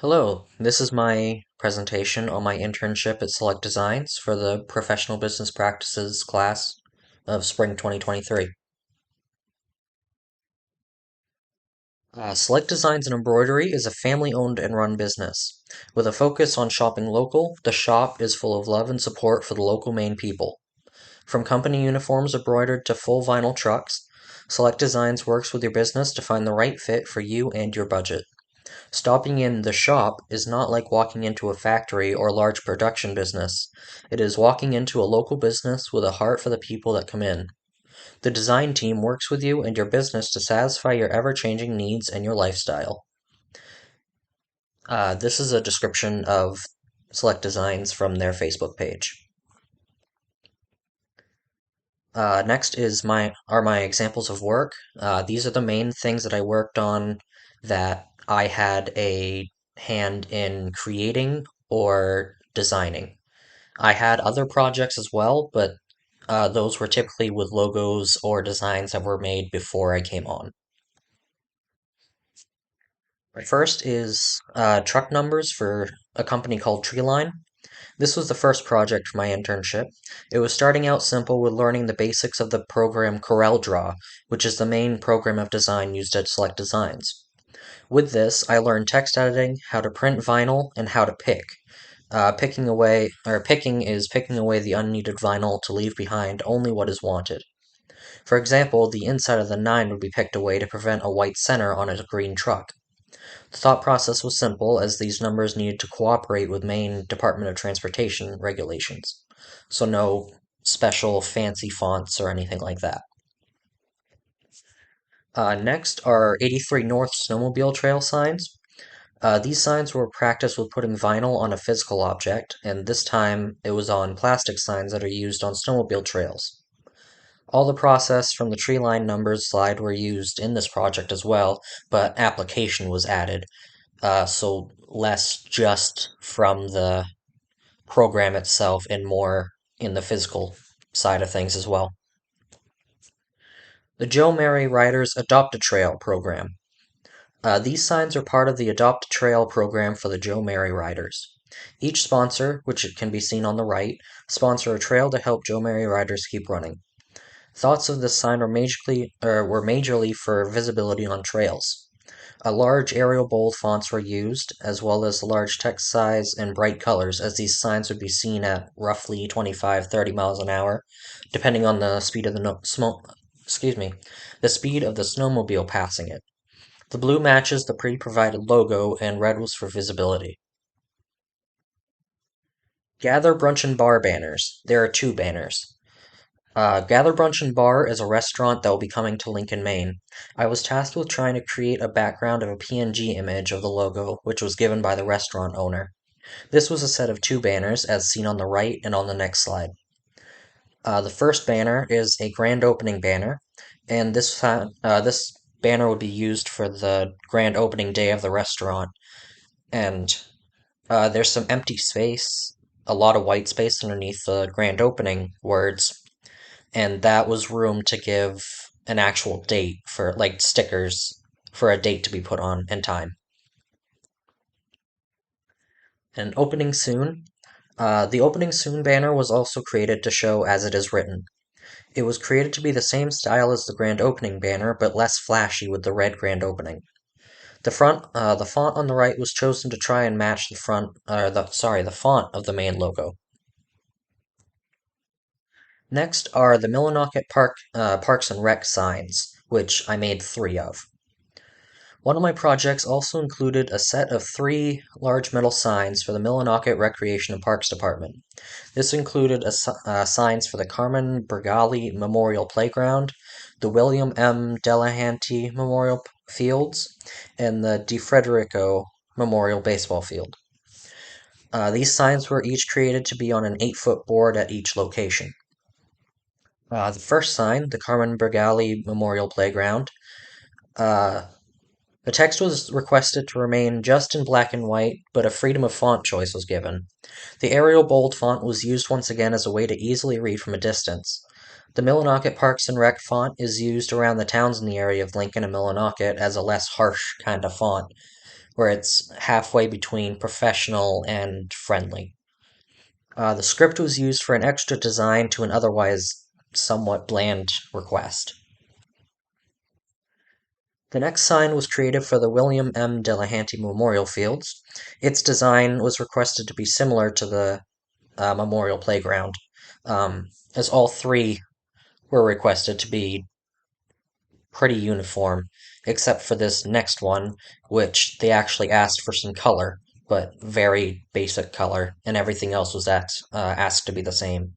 Hello, this is my presentation on my internship at Select Designs for the Professional Business Practices class of Spring 2023. Select Designs and Embroidery is a family-owned and run business. With a focus on shopping local, the shop is full of love and support for the local Maine people. From company uniforms embroidered to full vinyl trucks, Select Designs works with your business to find the right fit for you and your budget. Stopping in the shop is not like walking into a factory or large production business. It is walking into a local business with a heart for the people that come in. The design team works with you and your business to satisfy your ever changing needs and your lifestyle. This is a description of Select Designs from their Facebook page. Next is my examples of work. These are the main things that I worked on that I had a hand in creating or designing. I had other projects as well, but those were typically with logos or designs that were made before I came on. First is truck numbers for a company called Treeline. This was the first project for my internship. It was starting out simple with learning the basics of the program CorelDRAW, which is the main program of design used at Select Designs. With this, I learned text editing, how to print vinyl, and how to pick. Picking is picking away the unneeded vinyl to leave behind only what is wanted. For example, the inside of the 9 would be picked away to prevent a white center on a green truck. The thought process was simple, as these numbers needed to cooperate with Maine Department of Transportation regulations, so no special fancy fonts or anything like that. Next are 83 North snowmobile trail signs. These signs were practiced with putting vinyl on a physical object, and this time it was on plastic signs that are used on snowmobile trails. All the process from the tree line numbers slide were used in this project as well, but application was added, so less just from the program itself and more in the physical side of things as well. The Joe Mary Riders Adopt a Trail program. These signs are part of the Adopt a Trail program for the Joe Mary Riders. Each sponsor, which can be seen on the right, sponsor a trail to help Joe Mary Riders keep running. Thoughts of this sign were majorly for visibility on trails. Large Arial bold fonts were used, as well as large text size and bright colors, as these signs would be seen at roughly 25-30 miles an hour, depending on the speed of the speed of the snowmobile passing it. The blue matches the pre-provided logo, and red was for visibility. Gather Brunch and Bar banners. There are two banners. Gather Brunch and Bar is a restaurant that will be coming to Lincoln, Maine. I was tasked with trying to create a background of a PNG image of the logo, which was given by the restaurant owner. This was a set of two banners, as seen on the right and on the next slide. The first banner is a grand opening banner, and this banner would be used for the grand opening day of the restaurant. And there's some empty space, a lot of white space underneath the grand opening words, and that was room to give an actual date for like stickers for a date to be put on and time. And opening soon. The opening soon banner was also created to show as it is written. It was created to be the same style as the grand opening banner, but less flashy with the red grand opening. The font on the right was chosen to try and match the font of the main logo. Next are the Millinocket Parks and Rec signs, which I made 3 of. One of my projects also included a set of 3 large metal signs for the Millinocket Recreation and Parks Department. This included signs for the Carmen Bergali Memorial Playground, the William M. Delahanty Memorial Fields, and the DeFrederico Memorial Baseball Field. These signs were each created to be on an 8-foot board at each location. The first sign, the Carmen Bergali Memorial Playground, the text was requested to remain just in black and white, but a freedom of font choice was given. The Arial bold font was used once again as a way to easily read from a distance. The Millinocket Parks and Rec font is used around the towns in the area of Lincoln and Millinocket as a less harsh kind of font, where it's halfway between professional and friendly. The script was used for an extra design to an otherwise somewhat bland request. The next sign was created for the William M. Delahanty Memorial Fields. Its design was requested to be similar to the Memorial Playground, as all three were requested to be pretty uniform, except for this next one, which they actually asked for some color, but very basic color, and everything else was asked to be the same.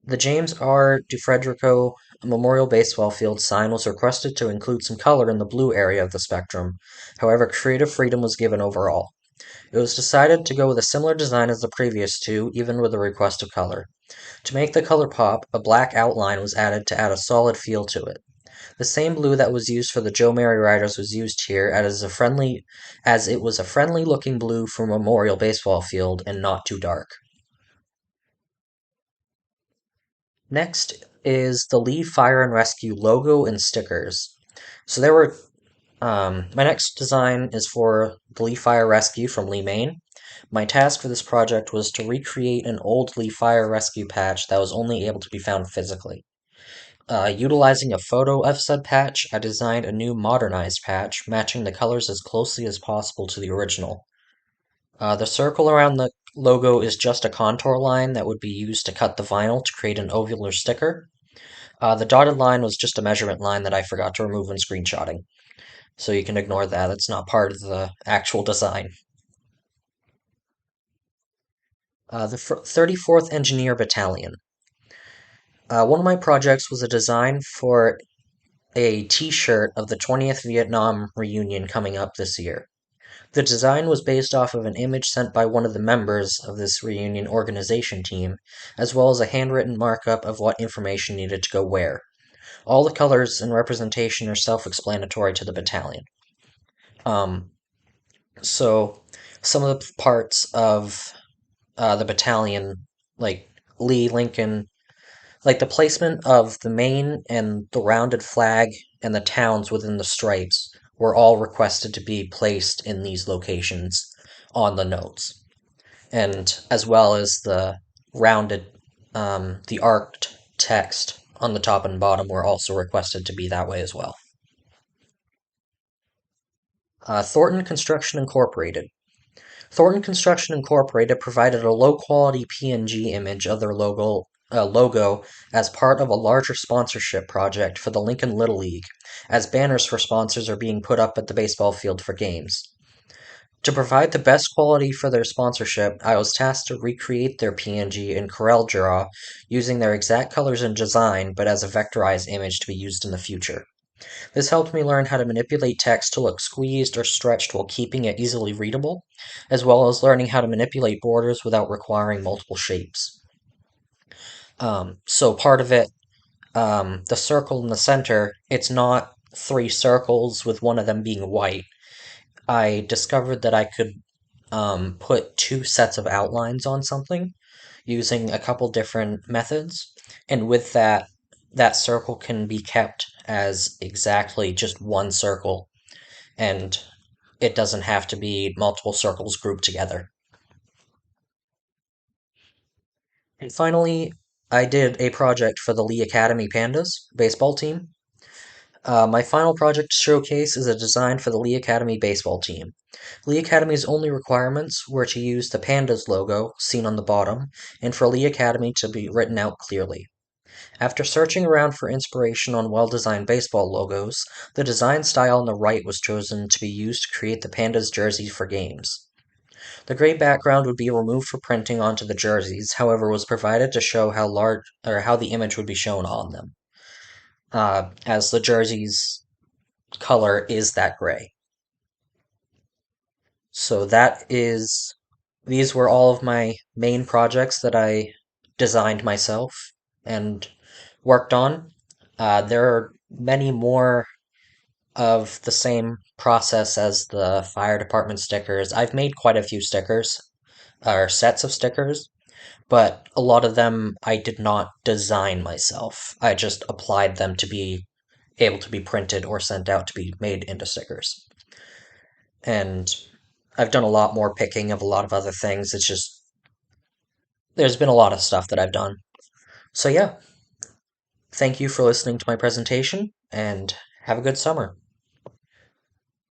The James R. DeFrederico Memorial Baseball Field sign was requested to include some color in the blue area of the spectrum. However, creative freedom was given overall. It was decided to go with a similar design as the previous two, even with a request of color. To make the color pop, a black outline was added to add a solid feel to it. The same blue that was used for the Joe Mary Riders was used here as it was a friendly looking blue for Memorial Baseball Field and not too dark. Next is the Lee Fire and Rescue logo and stickers. So there were my next design is for the Lee Fire Rescue from Lee, Maine. My task for this project was to recreate an old Lee Fire Rescue patch that was only able to be found physically. Utilizing a photo of said patch, I designed a new modernized patch, matching the colors as closely as possible to the original. The circle around the logo is just a contour line that would be used to cut the vinyl to create an ovular sticker. The dotted line was just a measurement line that I forgot to remove when screenshotting. So you can ignore that, it's not part of the actual design. The 34th Engineer Battalion. One of my projects was a design for a t-shirt of the 20th Vietnam reunion coming up this year. The design was based off of an image sent by one of the members of this reunion organization team, as well as a handwritten markup of what information needed to go where. All the colors and representation are self-explanatory to the battalion. Um, so some of the parts of the battalion, like Lee, Lincoln, like the placement of the main and the rounded flag and the towns within the stripes were all requested to be placed in these locations on the notes. And as well as the rounded, the arced text on the top and bottom were also requested to be that way as well. Thornton Construction Incorporated. Thornton Construction Incorporated provided a low-quality PNG image of their logo as part of a larger sponsorship project for the Lincoln Little League, as banners for sponsors are being put up at the baseball field for games. To provide the best quality for their sponsorship, I was tasked to recreate their PNG in CorelDRAW using their exact colors and design, but as a vectorized image to be used in the future. This helped me learn how to manipulate text to look squeezed or stretched while keeping it easily readable, as well as learning how to manipulate borders without requiring multiple shapes. So part of it, the circle in the center, it's not three circles with one of them being white. I discovered that I could put two sets of outlines on something using a couple different methods, and with that, that circle can be kept as exactly just one circle, and it doesn't have to be multiple circles grouped together. And finally, I did a project for the Lee Academy Pandas baseball team. My final project showcase is a design for the Lee Academy baseball team. Lee Academy's only requirements were to use the Pandas logo, seen on the bottom, and for Lee Academy to be written out clearly. After searching around for inspiration on well-designed baseball logos, the design style on the right was chosen to be used to create the Pandas jerseys for games. The gray background would be removed for printing onto the jerseys, however was provided to show how the image would be shown on them, as the jersey's color is that gray. So these were all of my main projects that I designed myself and worked on. There are many more of the same process as the fire department stickers. I've made quite a few stickers, or sets of stickers. but a lot of them I did not design myself. I just applied them to be able to be printed or sent out to be made into stickers. And I've done a lot more picking of a lot of other things. It's just, there's been a lot of stuff that I've done. So, yeah, thank you for listening to my presentation, and have a good summer.